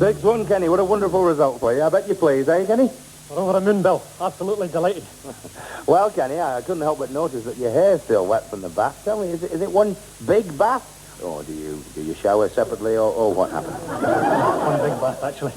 6-1, Kenny. What a wonderful result for you. I bet you're pleased, eh, Kenny? We're over the moon, Bill. Absolutely delighted. Well, Kenny, I couldn't help but notice that your hair's still wet from the bath. Tell me, is it one big bath? Or do you shower separately, or what happened? One big bath, actually.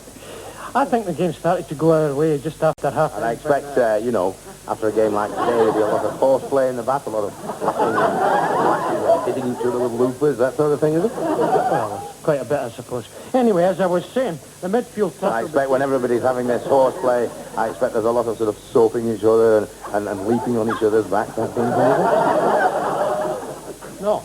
I think the game started to go our way just after half. And I expect, after a game like today, there'll be a lot of horseplay in the bath, a lot of laughing and hitting each other with loopers, that sort of thing, is it? Well, quite a bit, I suppose. Anyway, as I was saying, the midfield... I expect when everybody's having this horseplay, I expect there's a lot of sort of soaping each other and leaping on each other's backs, that sort of thing. No.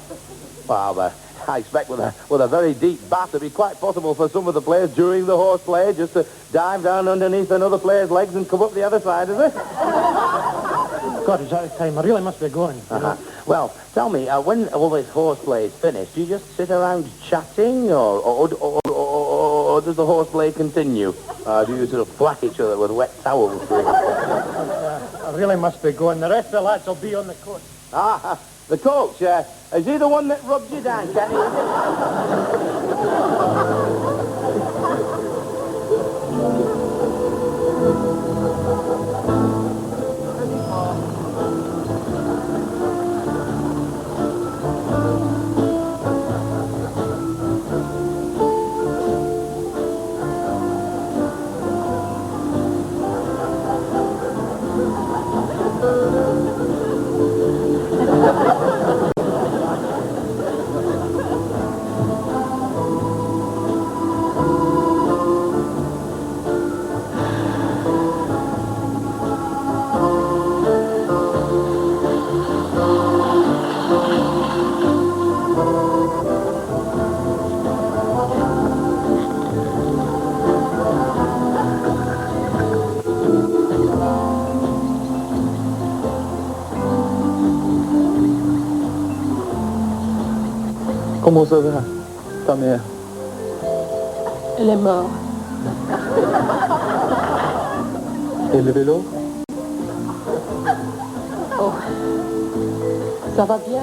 Well, I expect with a very deep bath, it'd be quite possible for some of the players during the horseplay just to dive down underneath another player's legs and come up the other side, is it? God, it's out of time. I really must be going. Well, tell me, when all this horseplay is finished, do you just sit around chatting, or does the horseplay continue? Do you sort of thwack each other with wet towels? I really must be going. The rest of the lads will be on the coach. The coach, is he the one that rubs you down, Kenny? Is Comment ça va, ta mère? Elle est morte. Et le vélo? Oh, ça va bien.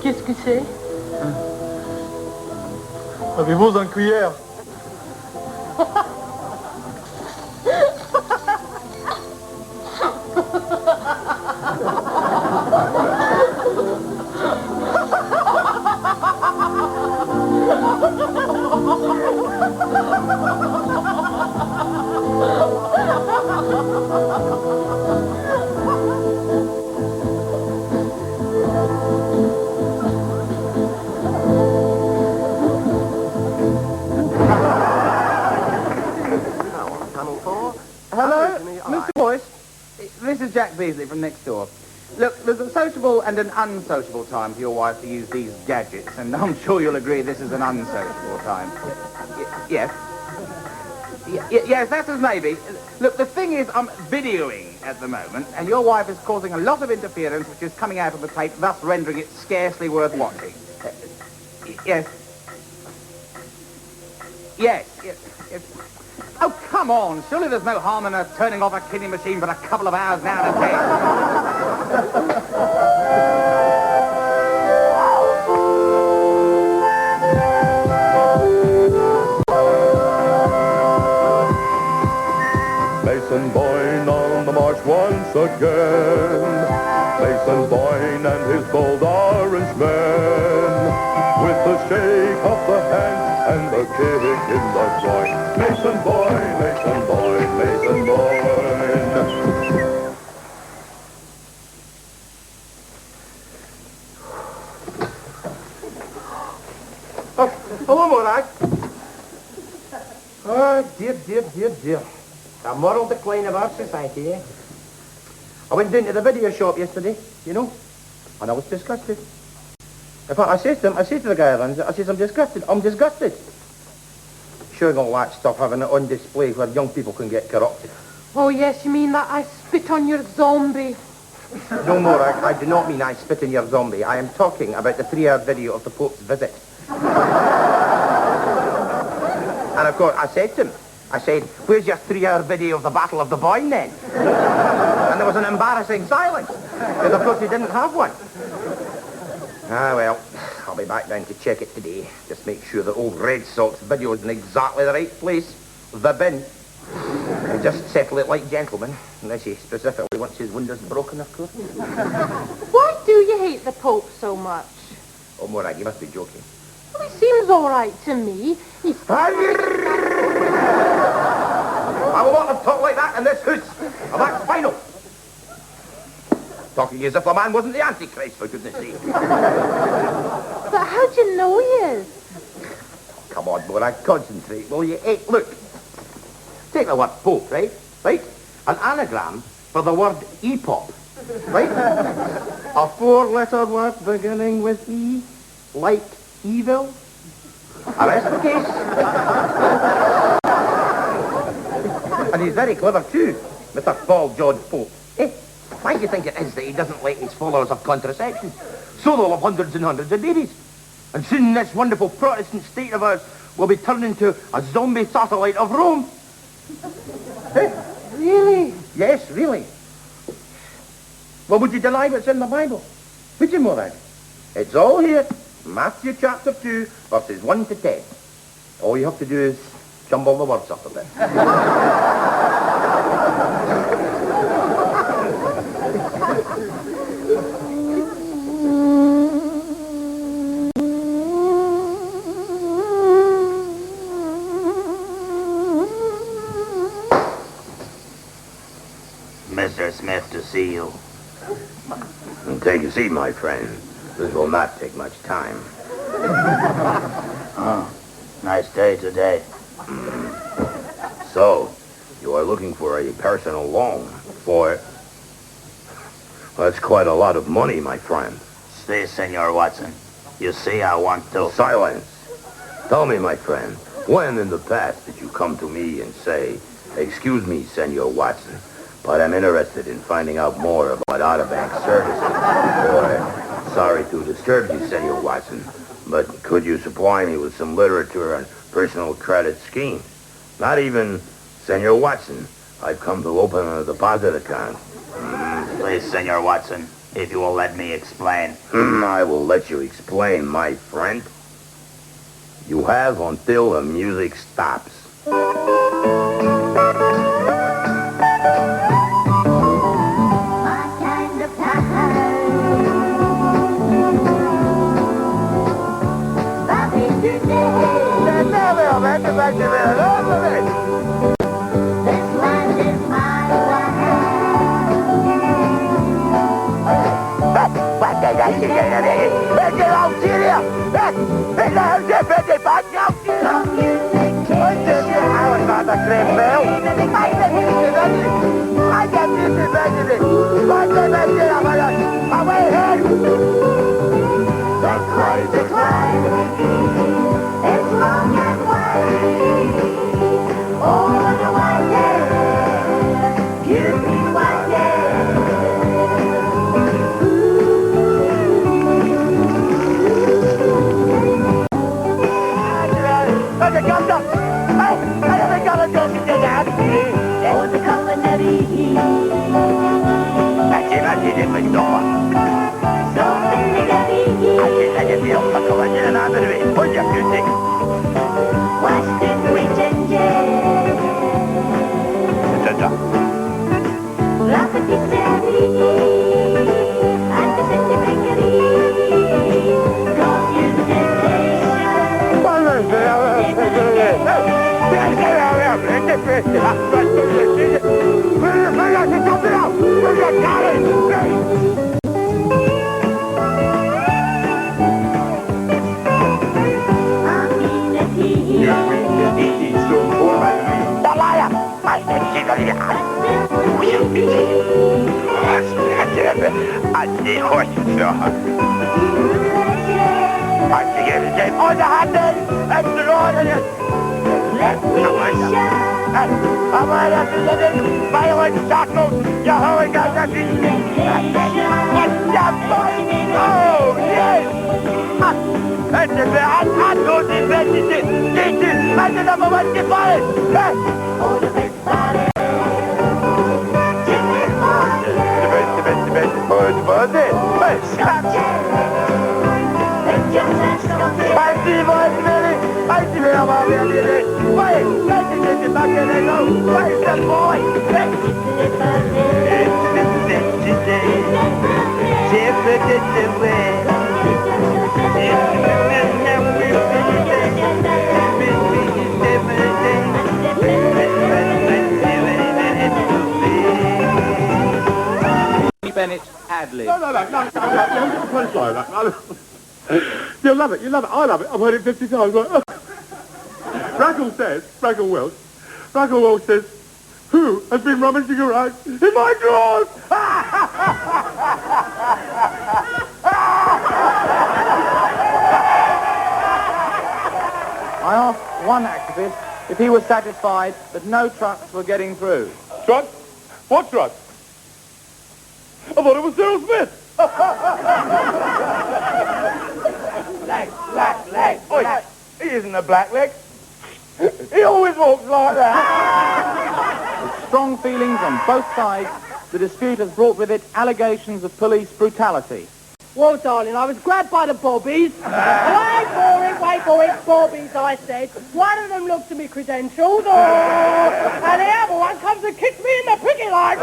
Qu'est-ce que c'est? Avez-vous une cuillère? This is Jack Beasley from next door. Look, there's a sociable and an unsociable time for your wife to use these gadgets, and I'm sure you'll agree this is an unsociable time. Yes? Yes, that's as maybe. Look, the thing is, I'm videoing at the moment, and your wife is causing a lot of interference which is coming out of the tape, thus rendering it scarcely worth watching. Yes. Yes. Oh, come on. Surely there's no harm in her turning off a kidding machine for a couple of hours now and again. shake of the hand and the kick in the groin. Mason boy, Mason boy, Mason boy. Oh, hello, Morag. Oh, dear, dear, dear, dear. The moral decline of our society, eh? I went down to the video shop yesterday, you know, and I was disgusted. In fact, I said to the guy who runs it, I says, I'm disgusted. Showing all that stuff, having it on display where young people can get corrupted. Oh, yes, you mean that I spit on your zombie. No more, I do not mean I spit in your zombie. I am talking about the 3-hour video of the Pope's visit. And of course, I said to him, where's your 3-hour video of the Battle of the Boyne then? And there was an embarrassing silence, because of course he didn't have one. Ah, well, I'll be back down to check it today. Just make sure the old Red Sox video is in exactly the right place, the bin. And just settle it like gentlemen, unless he specifically wants his windows broken, of course. Why do you hate the Pope so much? Oh, Morag, you must be joking. Well, he seems all right to me. He's... I will not have talked like that in this house. And that's final. Talking as if the man wasn't the Antichrist, for goodness sake. But how do you know he is? Come on, Morag, concentrate, will you? Hey, look. Take the word Pope, right? Right? An anagram for the word E-pop. Right? A 4-letter word beginning with E, like evil. A rest of the case. And he's very clever too, Mr. Paul George Pope. Eh? Why do you think it is that he doesn't let his followers have contraception? So they'll have hundreds and hundreds of babies. And soon this wonderful Protestant state of ours will be turned into a zombie satellite of Rome. Eh? Really? Yes, really. Well, would you deny what's in the Bible? Would you, Morag? It's all here. Matthew chapter 2, verses 1 to 10. All you have to do is jumble the words up a bit. Mr. Smith to see you. Take a seat, my friend. This will not take much time. Nice day today. So, you are looking for a personal loan for... That's quite a lot of money, my friend. See, Senor Watson. You see, I want to... Silence. Tell me, my friend, when in the past did you come to me and say, excuse me, Senor Watson, but I'm interested in finding out more about out-of-bank services. Or, sorry to disturb you, Senor Watson, but could you supply me with some literature on personal credit schemes? Not even, Senor Watson, I've come to open a deposit account. Please, Senor Watson, if you will let me explain. I will let you explain, my friend. You have until the music stops. Bennett ad-lib. No. Punchline, that. You'll love it. I love it. I've heard it 50 times. Rackle Welch says, who has been rummaging around in my drawers? I asked one activist if he was satisfied that no trucks were getting through. Truck? What truck? I thought it was Cyril Smith. Black. Oi, he isn't a blackleg. He always walks like that. With strong feelings on both sides, the dispute has brought with it allegations of police brutality. Well, darling, I was grabbed by the bobbies. Wait for it, bobbies, I said. One of them looked at me credentials, and the other one comes and kicks me in the picket line.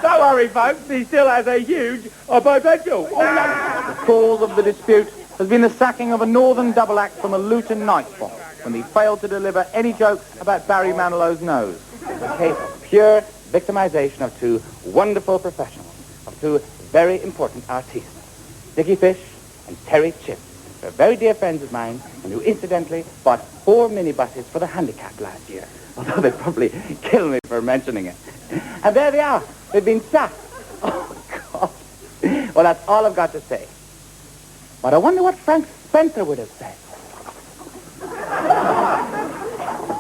Don't worry, folks. He still has a huge potential. The cause of the dispute has been the sacking of a northern double act from a Luton night spot when they failed to deliver any jokes about Barry Manilow's nose. It's a case of pure victimization of two wonderful professionals, of two very important artistes, Dickie Fish and Terry Chip. They're very dear friends of mine, and who incidentally bought 4 minibuses for the handicap last year, although they'd probably kill me for mentioning it. And there they are. They've been sacked. Oh, God. Well, that's all I've got to say. But I wonder what Frank Spencer would have said.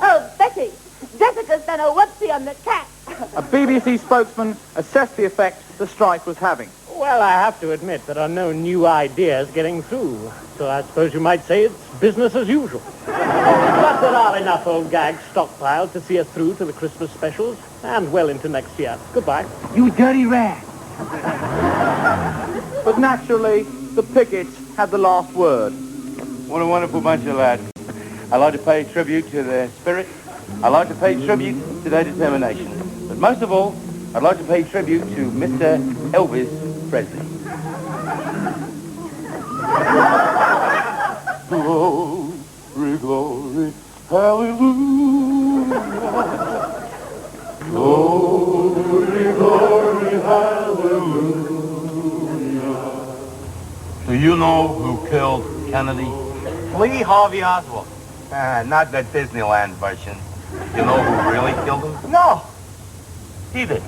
Oh, Betty, Jessica's done a whoopsie on the cat. A BBC spokesman assessed the effect the strike was having. Well, I have to admit there are no new ideas getting through. So I suppose you might say it's business as usual. But there are enough old gags stockpiled to see us through to the Christmas specials and well into next year. Goodbye. You dirty rat. But naturally, the pickets had the last word. What a wonderful bunch of lads. I'd like to pay tribute to their spirit. I'd like to pay tribute to their determination. But most of all, I'd like to pay tribute to Mr. Elvis Presley. Glory, glory, hallelujah. Glory, glory, hallelujah. Do you know who killed Kennedy? Lee Harvey Oswald. Not the Disneyland version. You know who really killed him? No. He did.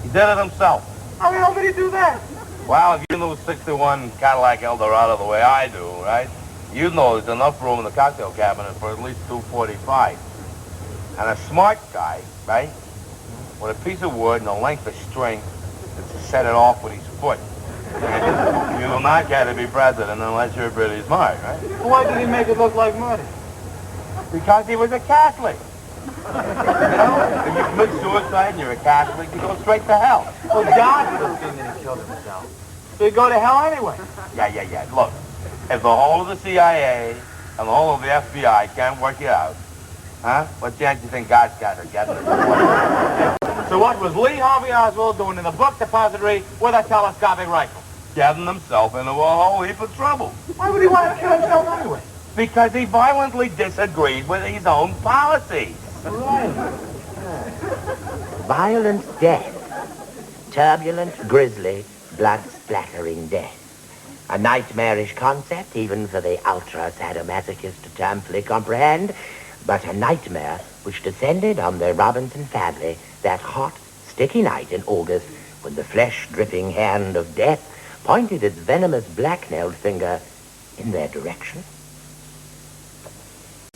He did it himself. How did he do that? Well, if you knew 61 Cadillac Eldorado the way I do, right, you know there's enough room in the cocktail cabinet for at least 245. And a smart guy, right, with a piece of wood and a length of string to set it off with his foot. You do not get to be president unless you're pretty smart, right? Why did he make it look like murder? Because he was a Catholic. You know, if you commit suicide and you're a Catholic, you go straight to hell. Well, God would have seen that he killed himself. So he'd go to hell anyway. Yeah. Look, if the whole of the CIA and the whole of the FBI can't work it out, huh? What chance do you think God's got of getting it? So what was Lee Harvey Oswald doing in the book depository with a telescopic rifle? Getting himself into a whole heap of trouble. Why would he want to kill himself anyway? because he violently disagreed with his own policies. Violent death. Turbulent, grisly, blood-splattering death. A nightmarish concept, even for the ultra-sadomasochist to term fully comprehend, but a nightmare which descended on the Robinson family that hot, sticky night in August when the flesh-dripping hand of death pointed its venomous black-nailed finger in their direction.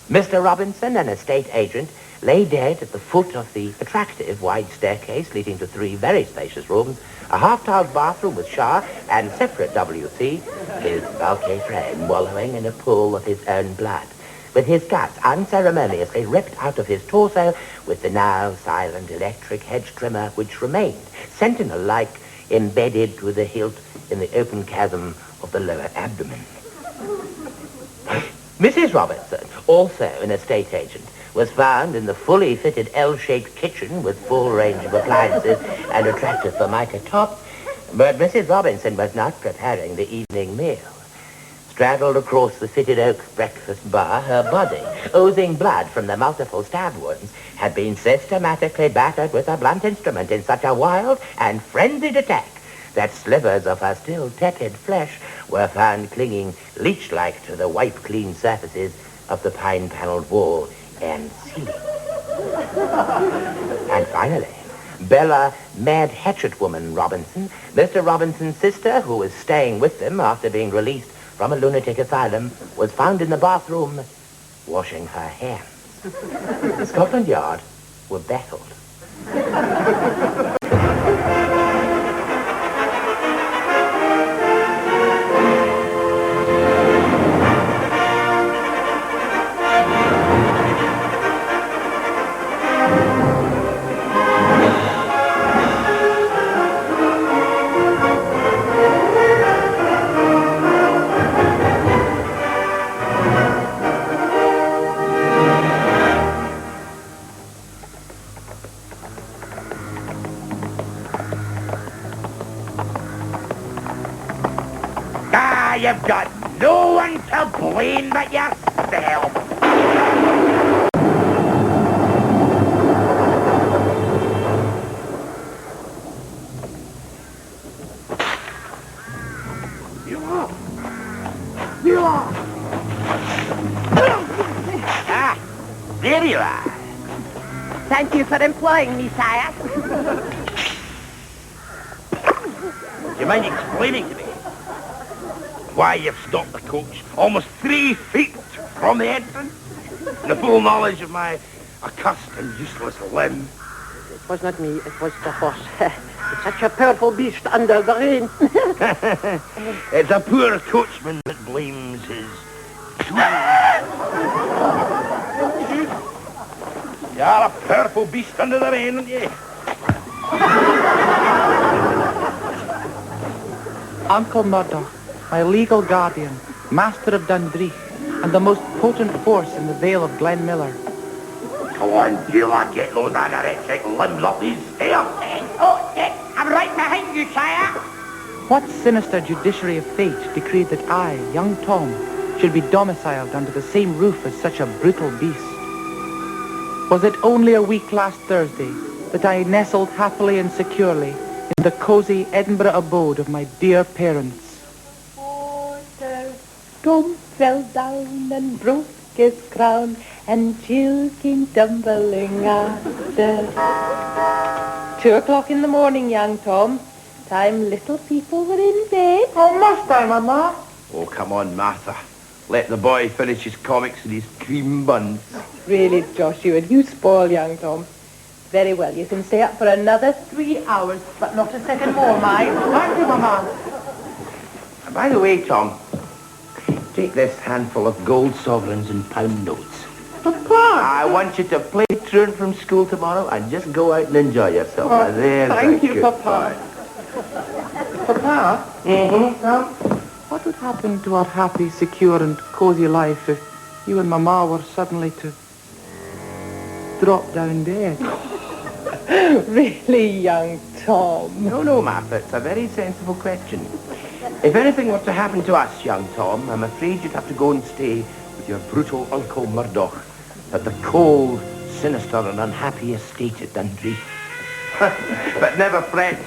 Mr. Robinson, an estate agent, lay dead at the foot of the attractive wide staircase leading to 3 very spacious rooms, a half-tiled bathroom with shower and separate WC, his bulky frame wallowing in a pool of his own blood, with his guts unceremoniously ripped out of his torso with the now silent electric hedge trimmer which remained, sentinel-like, embedded to the hilt in the open chasm of the lower abdomen. Mrs. Robinson, also an estate agent, was found in the fully fitted L-shaped kitchen with full range of appliances and attractive formica tops, but Mrs. Robinson was not preparing the evening meal. Straddled across the fitted oak breakfast bar, her body, oozing blood from the multiple stab wounds, had been systematically battered with a blunt instrument in such a wild and frenzied attack that slivers of her still tepid flesh were found clinging leech-like to the wipe-clean surfaces of the pine-paneled wall and ceiling. And finally, Bella Mad Hatchet Woman Robinson, Mr. Robinson's sister, who was staying with them after being released from a lunatic asylum, was found in the bathroom washing her hands. Scotland Yard were baffled. You've got no one to blame but yourself. You are. Ah, there you are. Thank you for employing me, sire. Do you mind explaining to me why you've stopped the coach almost 3 feet from the entrance? In the full knowledge of my accursed and useless limb. It was not me, it was the horse. It's such a powerful beast under the rain. It's a poor coachman that blames his You are a powerful beast under the rain, aren't you? Uncle Murdoch, my legal guardian, master of Dundreich, and the most potent force in the Vale of Glenmiller. Come on, dealer, get those anorexic limbs up these stairs. Oh, I'm right behind you, sire. What sinister judiciary of fate decreed that I, young Tom, should be domiciled under the same roof as such a brutal beast? Was it only a week last Thursday that I nestled happily and securely in the cosy Edinburgh abode of my dear parents? Tom fell down and broke his crown, and Jill came tumbling after. 2 o'clock in the morning, young Tom. Time little people were in bed. Oh, must I, Mama? Oh, come on, Martha. Let the boy finish his comics and his cream buns. Really, Joshua, you spoil young Tom. Very well, you can stay up for another 3 hours, but not a second more, mind. Thank you, Mama. By the way, Tom, take this handful of gold sovereigns and pound notes. Papa! I want you to play truant from school tomorrow and just go out and enjoy yourself. Oh, There's thank a you, good Papa. boy. Papa? Mm-hmm. What would happen to our happy, secure, and cozy life if you and Mama were suddenly to drop down dead? Really, young Tom. No, Martha, it's a very sensible question. If anything were to happen to us, young Tom, I'm afraid you'd have to go and stay with your brutal Uncle Murdoch at the cold, sinister and unhappy estate at Dundreek. But never fret.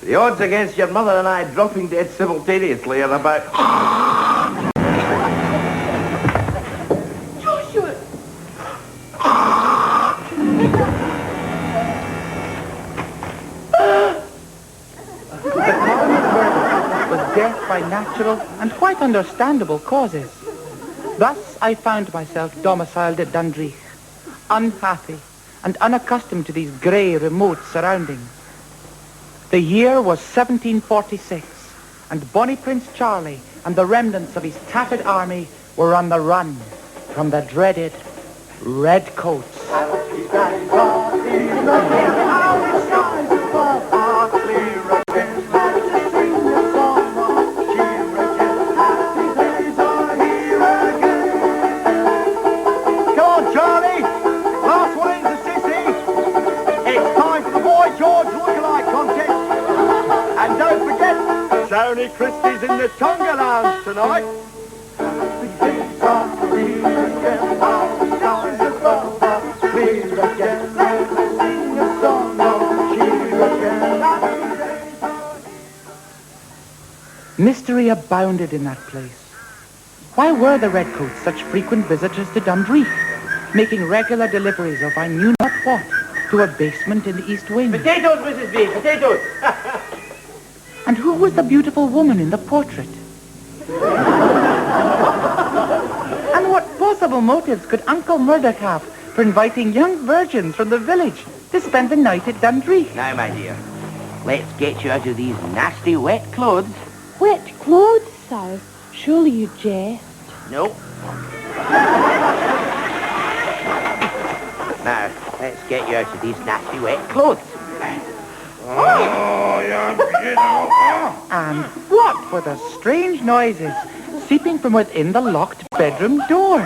The odds against your mother and I dropping dead simultaneously are about... Joshua! Was death by natural and quite understandable causes. Thus I found myself domiciled at Dundreek, unhappy and unaccustomed to these grey, remote surroundings. The year was 1746, and Bonnie Prince Charlie and the remnants of his tattered army were on the run from the dreaded Redcoats. Tony Christie's in the Tonga Lounge tonight. Mystery abounded in that place. Why were the Redcoats such frequent visitors to Dundreek, making regular deliveries of I knew not what to a basement in the East Wing? Potatoes, Mrs. B, potatoes. And who was the beautiful woman in the portrait? And what possible motives could Uncle Murdoch have for inviting young virgins from the village to spend the night at Dundreek? Now, my dear, let's get you out of these nasty wet clothes. Wet clothes, sir? Surely you jest. No. Now, let's get you out of these nasty wet clothes. And what were the strange noises seeping from within the locked bedroom door?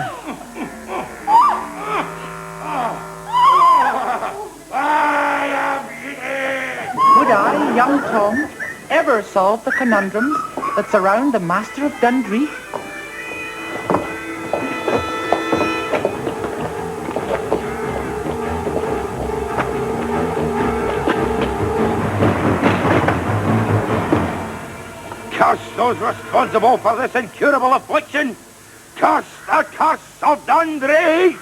Would I, young Tom, ever solve the conundrums that surround the master of Dundreek? Curse those responsible for this incurable affliction. Curse the curse of Dundreek.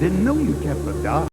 Didn't know you kept a dog.